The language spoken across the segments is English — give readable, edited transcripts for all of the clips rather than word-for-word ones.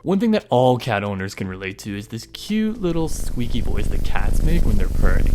One thing that all cat owners can relate to is this cute little squeaky voice that cats make when they're purring.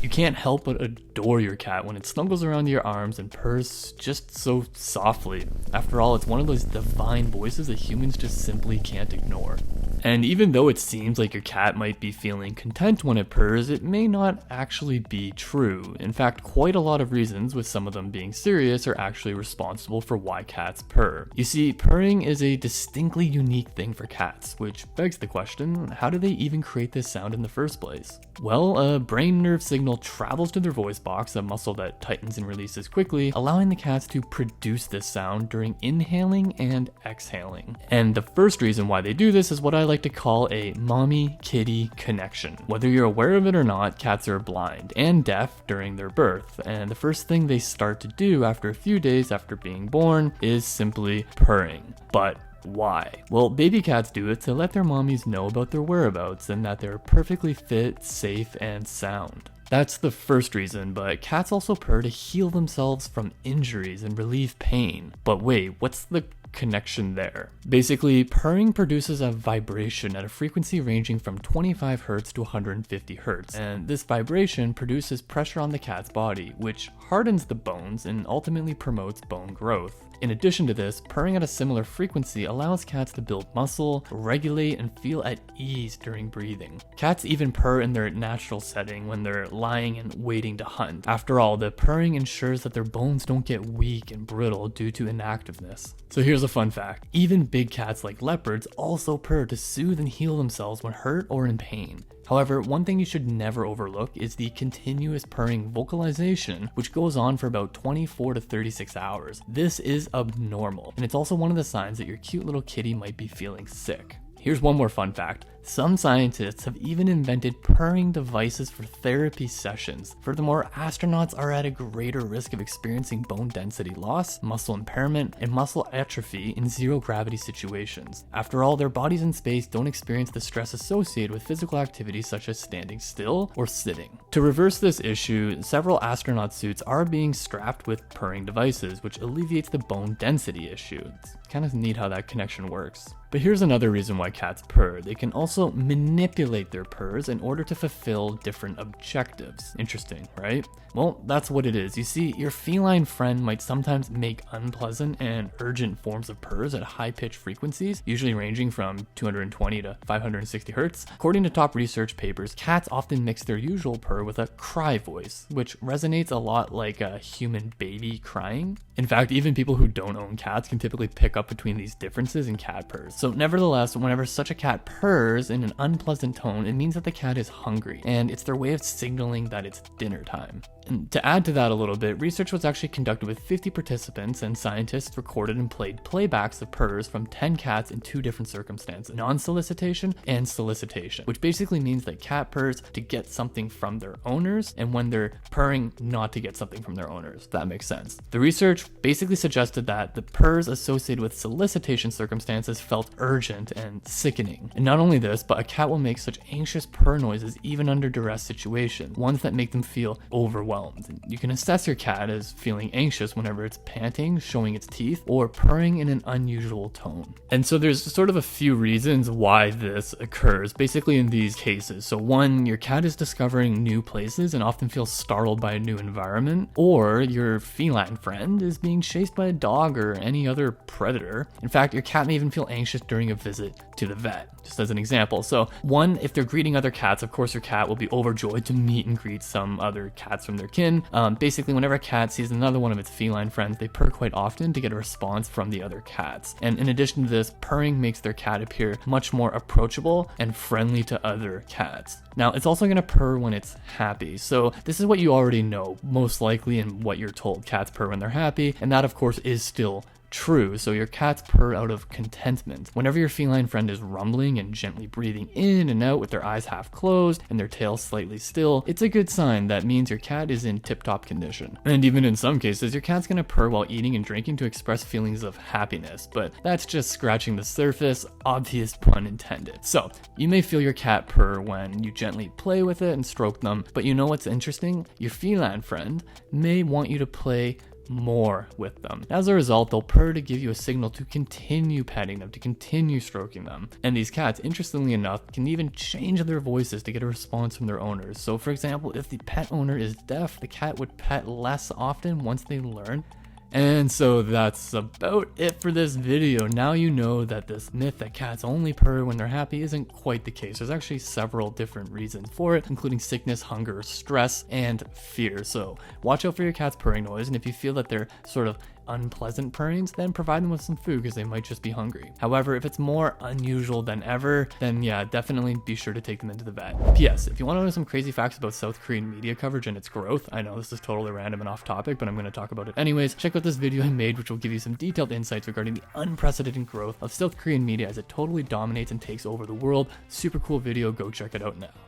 You can't help but adore your cat when it snuggles around your arms and purrs just so softly. After all, it's one of those divine voices that humans just simply can't ignore. And even though it seems like your cat might be feeling content when it purrs, it may not actually be true. In fact, quite a lot of reasons, with some of them being serious, are actually responsible for why cats purr. You see, purring is a distinctly unique thing for cats, which begs the question, how do they even create this sound in the first place? Well, a brain nerve signal travels to their voice box, a muscle that tightens and releases quickly, allowing the cats to produce this sound during inhaling and exhaling. And the first reason why they do this is what I like to call a mommy-kitty connection. Whether you're aware of it or not, cats are blind and deaf during their birth, and the first thing they start to do after a few days after being born is simply purring. But why? Well, baby cats do it to let their mommies know about their whereabouts and that they're perfectly fit, safe, and sound. That's the first reason, but cats also purr to heal themselves from injuries and relieve pain. But wait, what's the connection there? Basically, purring produces a vibration at a frequency ranging from 25 Hz to 150 Hz, and this vibration produces pressure on the cat's body, which hardens the bones and ultimately promotes bone growth. In addition to this, purring at a similar frequency allows cats to build muscle, regulate, and feel at ease during breathing. Cats even purr in their natural setting when they're lying and waiting to hunt. After all, the purring ensures that their bones don't get weak and brittle due to inactiveness. So here's a fun fact. Even big cats like leopards also purr to soothe and heal themselves when hurt or in pain. However, one thing you should never overlook is the continuous purring vocalization, which goes on for about 24 to 36 hours. This is abnormal, and it's also one of the signs that your cute little kitty might be feeling sick. Here's one more fun fact. Some scientists have even invented purring devices for therapy sessions. Furthermore, astronauts are at a greater risk of experiencing bone density loss, muscle impairment, and muscle atrophy in zero-gravity situations. After all, their bodies in space don't experience the stress associated with physical activities such as standing still or sitting. To reverse this issue, several astronaut suits are being strapped with purring devices, which alleviates the bone density issue. It's kind of neat how that connection works. But here's another reason why cats purr. They can also manipulate their purrs in order to fulfill different objectives. Interesting, right? Well, that's what it is. You see, your feline friend might sometimes make unpleasant and urgent forms of purrs at high-pitched frequencies, usually ranging from 220 to 560 Hz. According to top research papers, cats often mix their usual purr with a cry voice, which resonates a lot like a human baby crying. In fact, even people who don't own cats can typically pick up between these differences in cat purrs. So nevertheless, whenever such a cat purrs in an unpleasant tone, it means that the cat is hungry, and it's their way of signaling that it's dinner time. And to add to that a little bit, research was actually conducted with 50 participants, and scientists recorded and played playbacks of purrs from 10 cats in two different circumstances: non-solicitation and solicitation, which basically means that cat purrs to get something from their owners, and when they're purring, not to get something from their owners. That makes sense. The research basically suggested that the purrs associated with solicitation circumstances felt urgent and sickening. And not only this, but a cat will make such anxious purr noises even under duress situations, ones that make them feel overwhelmed. You can assess your cat as feeling anxious whenever it's panting, showing its teeth, or purring in an unusual tone. And so there's sort of a few reasons why this occurs, basically in these cases. So one, your cat is discovering new places and often feels startled by a new environment, or your feline friend is being chased by a dog or any other predator. In fact, your cat may even feel anxious during a visit to the vet, just as an example. So one, if they're greeting other cats, of course your cat will be overjoyed to meet and greet some other cats from their kin. Basically, whenever a cat sees another one of its feline friends, they purr quite often to get a response from the other cats. And in addition to this, purring makes their cat appear much more approachable and friendly to other cats. Now, it's also going to purr when it's happy. So this is what you already know, most likely, and what you're told. Cats purr when they're happy, and that, of course, is still true. So your cats purr out of contentment. Whenever your feline friend is rumbling and gently breathing in and out with their eyes half closed and their tail slightly still, it's a good sign. That means your cat is in tip-top condition. And even in some cases, your cat's gonna purr while eating and drinking to express feelings of happiness, but that's just scratching the surface, obvious pun intended. So you may feel your cat purr when you gently play with it and stroke them, but you know what's interesting? Your feline friend may want you to play more with them. As a result, they'll purr to give you a signal to continue petting them, to continue stroking them. And these cats, interestingly enough, can even change their voices to get a response from their owners. So for example, if the pet owner is deaf, the cat would pet less often once they learn. And so that's about it for this video. Now you know that this myth that cats only purr when they're happy isn't quite the case. There's actually several different reasons for it, including sickness, hunger, stress, and fear. So watch out for your cat's purring noise, and if you feel that they're sort of unpleasant purrings, then provide them with some food because they might just be hungry. However, if it's more unusual than ever, then yeah, definitely be sure to take them into the vet. P.S. If you want to know some crazy facts about South Korean media coverage and its growth, I know this is totally random and off topic, but I'm going to talk about it anyways. Check out this video I made, which will give you some detailed insights regarding the unprecedented growth of South Korean media as it totally dominates and takes over the world. Super cool video, go check it out now.